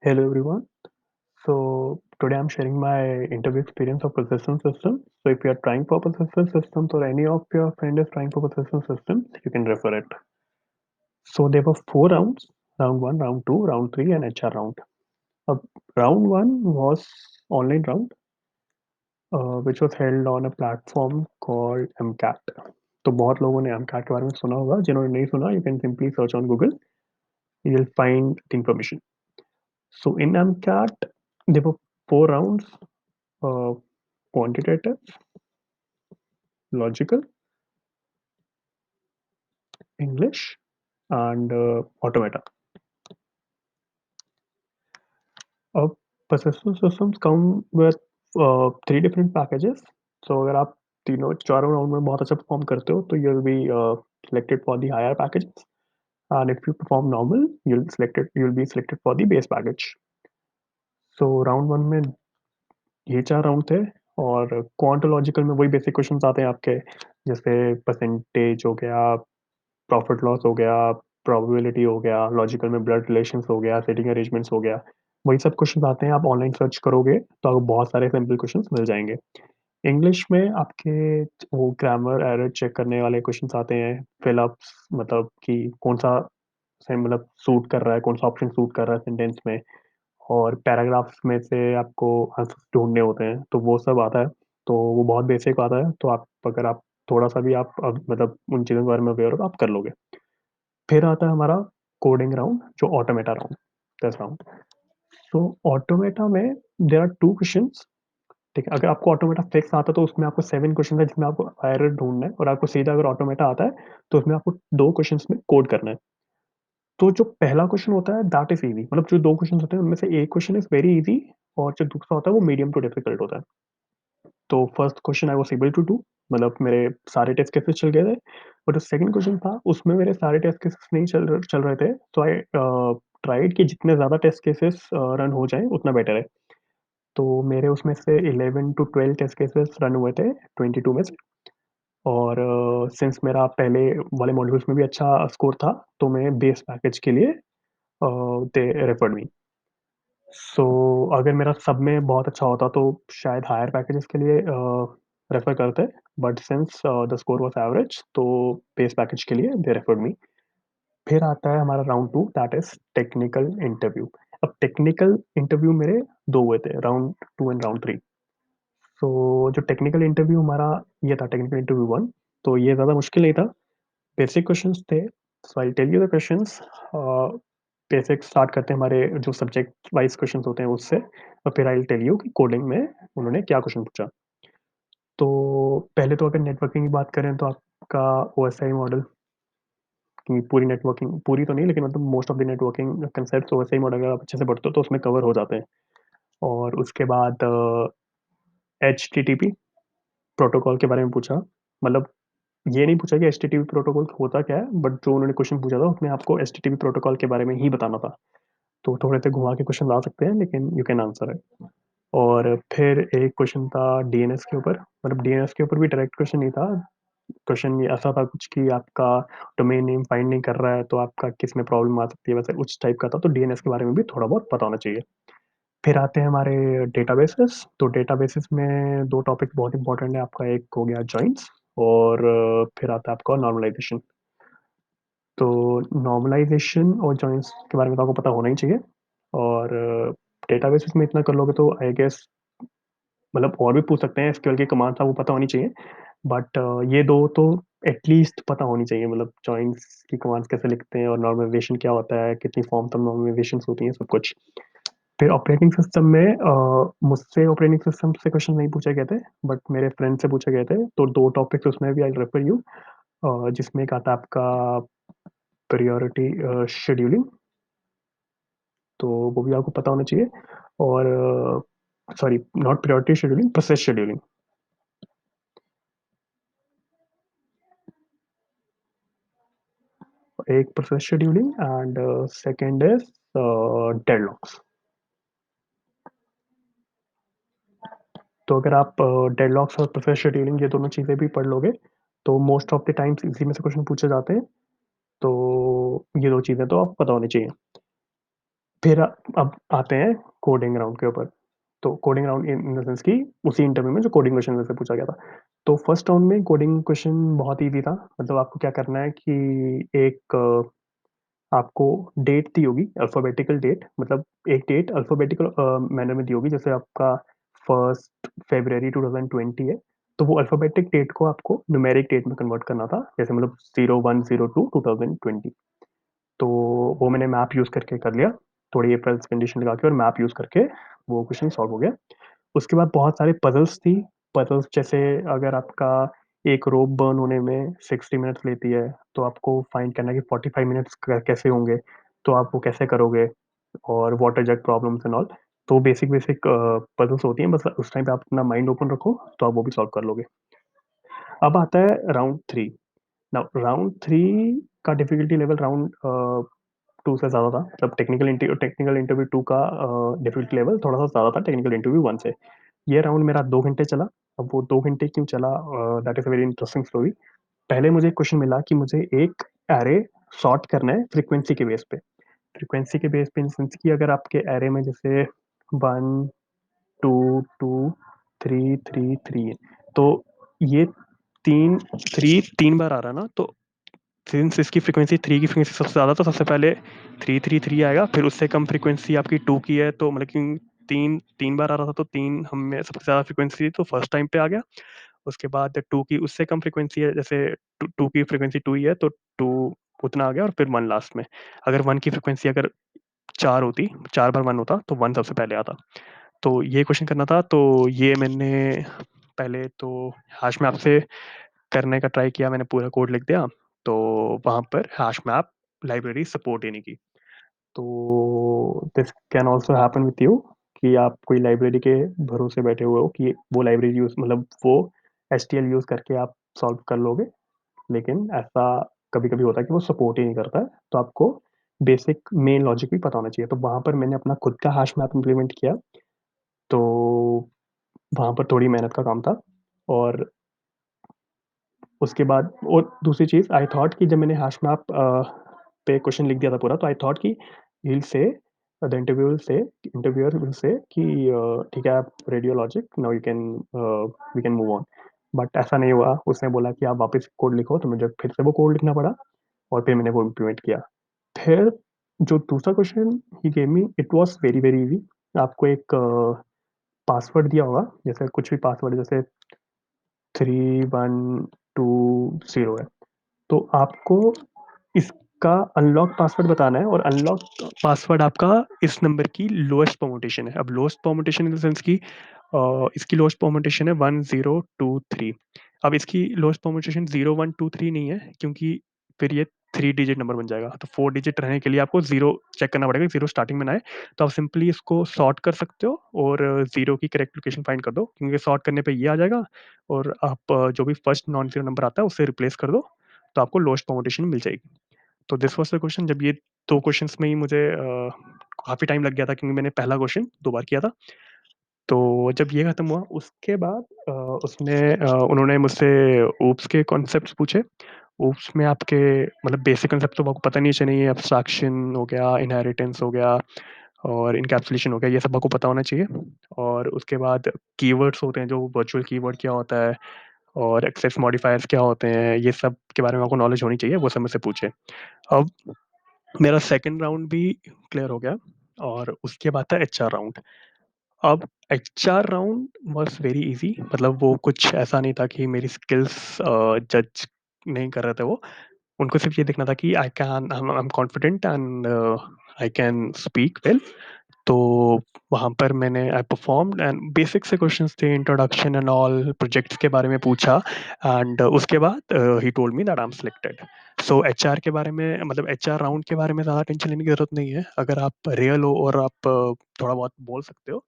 Hello everyone. So today I'm sharing my interview experience of Persistence Systems. So if you are trying for Persistence Systems or any of your friend is trying for Persistence Systems, you can refer it. So there were four rounds: round one, round two, round three, and HR round. Uh, Round one was online round, which was held on a platform called MCAT. तो बहुत लोगों ने MCAT के बारे में सुना होगा. जिन्होंने नहीं सुना, you can simply search on Google. You'll find the information. So in MCAT, there were four rounds: uh, quantitative, logical, English, and automata. Persistence systems come with three different packages. So अगर आप तीनों चारों round में बहुत अच्छा perform करते हो तो you'll be selected for the higher packages, and if you perform normal you'll be selected for the base package. So round one में ये चार राउंड थे, और क्वांटोलॉजिकल में वही बेसिक क्वेश्चंस आते हैं आपके, जैसे परसेंटेज हो गया, प्रॉफिट लॉस हो गया, प्रोबेबिलिटी हो गया, लॉजिकल में ब्लड रिलेशंस हो गया, सेटिंग अरेंजमेंट्स हो गया, वही सब क्वेश्चंस आते हैं। आप ऑनलाइन सर्च करोगे तो आपको बहुत सारे सिंपल क्वेश्चंस मिल जाएँगे। इंग्लिश में आपके वो ग्रामर एरर चेक करने वाले क्वेश्चंस आते हैं, फिल अप्स, मतलब कि कौन-सा से मतलब सूट कर रहा है, कौन-सा ऑप्शन सूट कर रहा है सेंटेंस में, और पैराग्राफ्स में से आपको आंसर्स ढूँढने होते हैं, तो वो सब आता है। तो वो बहुत बेसिक आता है, तो आप अगर आप थोड़ा-सा भी आप मतलब उन चीज़ों के बारे में अवेयर हो तो आप कर लोगे। फिर आता है हमारा कोडिंग राउंड, जो ऑटोमेटा राउंड, टेस्ट राउंड। सो ऑटोमेटा में देयर आर 2 क्वेश्चन्स, ठीक है? अगर आपको ऑटोमेटा फिक्स आता है तो उसमें आपको 7 क्वेश्चन है जिसमें आपको एरर ढूँढना है, और आपको सीधा अगर ऑटोमेटा आता है तो उसमें आपको 2 क्वेश्चन्स में कोड करना है। तो जो पहला क्वेश्चन होता है दैट इज़ ईज़ी, मतलब जो 2 क्वेश्चन्स होते हैं उनमें से एक क्वेश्चन इज़ वेरी ईज़ी, और जो दूसरा होता है वो मीडियम टू डिफिकल्ट होता है। तो first question I was able to do, मतलब मेरे सारे टेस्ट केसेस चल गए थे। और जो सेकंड क्वेश्चन था उसमें मेरे सारे टेस्ट केसेस नहीं चल रहे थे। तो आई ट्राइड कि जितने ज़्यादा टेस्ट केसेस रन हो जाएँ उतना बेटर है। तो मेरे उसमें से 11 टू 12 टेस्ट केसेस रन हुए थे 22 में से। और सिंस मेरा पहले वाले मॉड्यूल्स में भी अच्छा स्कोर था, तो मैं बेस पैकेज के लिए दे रेफर्ड मी। सो अगर मेरा सब में बहुत अच्छा होता तो शायद हायर पैकेजेस के लिए रेफर करते, but since the score was average तो बेस पैकेज के लिए दे रेफर्ड मी। फिर आता है हमारा round two, that is technical interview. अब टेक्निकल इंटरव्यू मेरे दो हुए थे, round two and round three. So जो टेक्निकल इंटरव्यू हमारा ये था, टेक्निकल इंटरव्यू वन, तो ये ज़्यादा मुश्किल नहीं था। बेसिक क्वेश्चंस थे। So I tell you the questions. Basic start करते हैं हमारे जो सब्जेक्ट वाइज क्वेश्चंस होते हैं उससे, और फिर आई विल टेल यू कि कोडिंग में उन्होंने क्या क्वेश्चन पूछा। तो पहले तो अगर नेटवर्किंग की बात करें तो आपका ओएसआई मॉडल की पूरी नेटवर्किंग, पूरी तो नहीं लेकिन मतलब most of the networking concept OSI model अगर आप अच्छे से पढ़ते हो तो उसमें कवर हो जाते हैं। और उसके बाद H T T P protocol के बारे में पूछा। मतलब ये नहीं पूछा कि H T T P protocol होता क्या है, बट जो उन्होंने क्वेश्चन पूछा था उसमें आपको H T T P protocol के बारे में ही बताना था। तो थोड़े से घुमा के क्वेश्चन आ सकते हैं लेकिन यू कैन आंसर इट। और फिर एक क्वेश्चन था डीएनएस के ऊपर, मतलब डीएनएस के ऊपर भी डायरेक्ट क्वेश्चन नहीं था। क्वेश्चन ये ऐसा था कुछ कि आपका डोमेन नेम फाइंड नहीं कर रहा है तो आपका किस में प्रॉब्लम आ सकती है, वैसे उस टाइप का था। तो डीएनएस के बारे में भी थोड़ा बहुत पता होना चाहिए। फिर आते हैं हमारे डेटाबेसेस। तो डेटाबेसेस में दो टॉपिक बहुत इंपॉर्टेंट है आपका, एक हो गया जॉइंट्स, और फिर आता है आपका नॉर्मलाइजेशन। तो नॉर्मलाइजेशन और जॉइंट्स के बारे में तो आपको पता होना ही चाहिए। और डेटाबेसेस में इतना कर लोगे तो आई गेस, मतलब और भी पूछ सकते हैं, एसक्यूएल की कमांड था वो पता होनी चाहिए, बट ये दो तो एटलीस्ट पता होनी चाहिए, मतलब जॉइंट्स की कमांड्स कैसे लिखते हैं और नॉर्मलाइजेशन क्या होता है, कितनी फॉर्म तक नॉर्मलाइजेशन होती हैं, सब कुछ। फिर ऑपरेटिंग सिस्टम में मुझसे ऑपरेटिंग सिस्टम से क्वेश्चन नहीं पूछे गए थे, बट मेरे फ्रेंड से पूछे गए थे। तो दो टॉपिक्स उसमें भी आई रेफर यू, जिसमें एक आता है आपका प्रायोरिटी शेड्यूलिंग, तो वो भी आपको पता होना चाहिए। और sorry, not priority scheduling, process scheduling. एक process scheduling and second is deadlocks. तो अगर आप डेडलॉक्स और प्रोसेस शेड्यूलिंग ये दोनों चीज़ें भी पढ़ लोगे तो मोस्ट ऑफ द टाइम्स इसी में से क्वेश्चन पूछे जाते हैं। तो ये दो चीज़ें तो आपको पता होनी चाहिए। फिर अब आते हैं कोडिंग राउंड के ऊपर। तो coding round in the sense कि उसी इंटरव्यू में जो कोडिंग क्वेश्चन मेरे से पूछा गया था। तो फर्स्ट राउंड में कोडिंग क्वेश्चन बहुत ईज़ी था। मतलब आपको क्या करना है कि एक आपको डेट दी होगी, अल्फ़ाबेटिकल डेट, मतलब एक डेट अल्फ़ाबेटिकल मैनर में दी होगी। जैसे आपका 1 फ़रवरी 2020 है, तो वो अल्फ़ाबेटिक डेट को आपको न्यूमेरिक डेट में कन्वर्ट करना था। जैसे मतलब 0102 2020। तो वो मैंने मैप यूज़ करके कर लिया। थोड़ी इफ एल्स कंडीशन लगा के और मैप यूज़ करके वो क्वेश्चन सॉल्व हो गया। उसके बाद बहुत सारे पज़ल्स थी। पज़ल्स जैसे अगर आपका एक रोप बर्न होने में 60 मिनट्स लेती है, तो आपको फाइंड करना है कि 45 मिनट्स क कैसे होंगे? तो आप वो कैसे करोगे? और water jug problems and all. तो बेसिक पज़ल्स होती हैं, बस उस टाइम पे आप अपना माइंड ओपन रखो, तो आप वो भी सॉल्व कर लोगे। अब आता है राउंड 3। नाउ राउंड 3 का डिफ़िकल्टी लेवल राउंड 2 से ज़्यादा था। मतलब टेक्निकल इंटरव्यू 2 का डिफ़िकल्टी लेवल थोड़ा-सा ज़्यादा था टेक्निकल इंटरव्यू 1 से। ये राउंड मेरा 2 घंटे चला। अब वो 2 घंटे क्यों चला, that is a very interesting story. पहले मुझे एक क्वेश्चन मिला कि मुझे एक एरे सॉर्ट करना है फ्रीक्वेंसी के बेस पे। फ्रीक्वेंसी के बेस पे इन द सेंस कि अगर आपके एरे में जैसे 1, 2, 2, 3, 3, 3 है, तो ये 3 बार आ रहा है ना, तो सिंस इसकी फ्रीक्वेंसी 3 की फ्रीक्वेंसी सबसे ज़्यादा, तो सबसे पहले 333 आएगा। फिर उससे कम फ्रीक्वेंसी आपकी 2 की है, तो मतलब कि 3 बार आ रहा था, तो 3 हमें सबसे ज़्यादा फ्रीक्वेंसी थी, तो फर्स्ट टाइम पे आ गया। उसके बाद 2 की उससे कम फ्रीक्वेंसी है, जैसे 2 की फ्रीक्वेंसी 2 ही है, तो 2 उतना आ गया और फिर 1 लास्ट में। अगर 1 की फ्रीक्वेंसी अगर 4 होती, 4 बार 1 होता, तो 1 सबसे पहले आता। तो ये क्वेश्चन करना था, तो ये मैंने पहले तो हैश मैप से करने का ट्राई किया। मैंने पूरा कोड लिख दिया, तो वहाँ पर हैश मैप लाइब्रेरी सपोर्ट ही नहीं की। तो this can also happen with you कि आप कोई लाइब्रेरी के भरोसे बैठे हुए हो कि वो लाइब्रेरी यूज़, मतलब वो एचटीएल यूज़ करके आप सॉल्व कर लोगे। लेकिन ऐसा कभी-कभी होता है कि वो सपोर्ट ही नहीं करता है। तो आपको बेसिक मेन लॉजिक भी पता होना चाहिए। तो वहाँ पर मैंने अपना खुद का हैश मैप इम्प्लीमेंट किया। तो वहाँ पर थोड़ी मेहनत का काम था। और उसके बाद और दूसरी चीज़, आई थॉट कि जब मैंने हैश मैप पे क्वेश्चन लिख दिया था पूरा, तो आई थॉट कि he will say the interviewer will say कि ठीक है, आप radio logic, now you can we can move on. But ऐसा नहीं हुआ। उसने बोला कि आप वापस कोड लिखो, तो मुझे फिर से वो कोड लिखना पड़ा और फिर मैंने वो इम्प्लीमेंट किया। फिर जो दूसरा question he gave me, it was very, very easy. आपको एक पासवर्ड दिया होगा, जैसे कुछ भी पासवर्ड, जैसे 3120 है। तो आपको इसका अनलॉक पासवर्ड बताना है, और अनलॉक पासवर्ड आपका इस नंबर की लोएस्ट परमुटेशन है। अब lowest permutation in the sense कि इसकी लोएस्ट परमुटेशन है 1023। अब इसकी लोएस्ट परमुटेशन 0123 नहीं है, क्योंकि फिर ये 3 डिजिट नंबर बन जाएगा। तो 4 डिजिट रहने के लिए आपको 0 चेक करना पड़ेगा, 0 स्टार्टिंग में ना आए। तो आप सिंपली इसको सॉर्ट कर सकते हो और 0 की करेक्ट लोकेशन फाइंड कर दो, क्योंकि सॉर्ट करने पे ये आ जाएगा। और आप जो भी फर्स्ट नॉन ज़ीरो नंबर आता है उससे रिप्लेस कर दो, तो आपको लोएस्ट परमुटेशन मिल जाएगी। तो दिस वाज़ द क्वेश्चन। जब ये 2 क्वेश्चन्स में ही मुझे काफ़ी टाइम लग गया था, क्योंकि मैंने पहला क्वेश्चन 2 बार किया था। तो जब ये खत्म हुआ, उसके बाद उन्होंने मुझसे ओप्स के कॉन्सेप्ट्स पूछे। ओप्स में आपके मतलब बेसिक कॉन्सेप्ट तो आपको पता नहीं चाहिए। एब्स्ट्रैक्शन हो गया, इनहेरिटेंस हो गया और एनकैप्सुलेशन हो गया, ये सब आपको पता होना चाहिए। और उसके बाद कीवर्ड्स होते हैं, जो वर्चुअल कीवर्ड क्या होता है और एक्सेस मॉडिफायर्स क्या होते हैं, ये सब के बारे में आपको नॉलेज होनी चाहिए, वो सब मुझसे पूछे। अब मेरा सेकंड राउंड भी क्लियर हो गया और उसके बाद था एचआर राउंड। अब HR round was very easy. मतलब वो कुछ ऐसा नहीं था कि मेरी स्किल्स जज नहीं कर रहे थे वो। उनको सिर्फ़ ये देखना था कि I am confident and I can speak well. तो वहाँ पर मैंने आई परफ़ॉर्म्ड एंड बेसिक से क्वेश्चंस थे, इंट्रोडक्शन एंड ऑल, प्रोजेक्ट्स के बारे में पूछा। एंड उसके बाद he told me that I am selected. So HR के बारे में, मतलब एचआर राउंड के बारे में ज़्यादा टेंशन लेने की ज़रूरत नहीं है। अगर आप रियल हो और आप थोड़ा बहुत बोल सकते हो,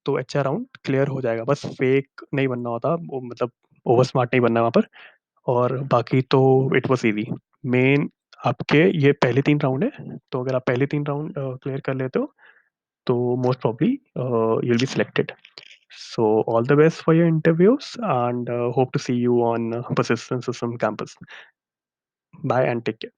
तो एचआर राउंड क्लियर हो जाएगा। बस फेक नहीं बनना होता, वो मतलब ओवर स्मार्ट नहीं बनना है वहाँ पर। और बाकी तो इट वाज़ ईज़ी। मेन आपके ये पहले 3 राउंड है, तो अगर आप पहले 3 राउंड क्लियर कर लेते हो, तो most probably you'll be selected. So all the best for your interviews and hope to see you on Persistence System campus. Bye and take care.